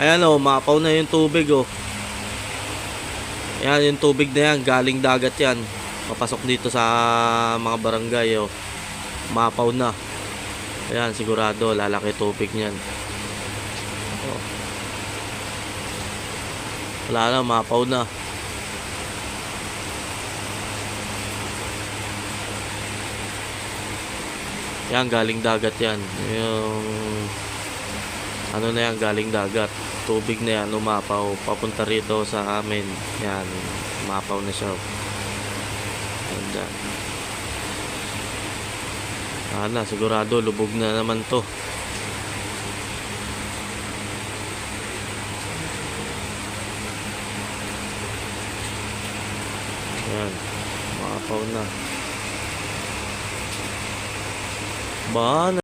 Ayan o, mapaw na yung tubig o. Ayan yung tubig na yan, galing dagat yan. Papasok dito sa mga barangay o. Mapaw na. Ayan, sigurado lalaki tubig niyan. Wala na, mapaw na. Yan, galing dagat yan. Yung ano na yan, galing dagat. Tubig na yan, umapaw. Papunta rito sa amin. Yan, umapaw na siya. Ayan. Sana, sigurado, lubog na naman to. Ayan, umapaw na. Ba,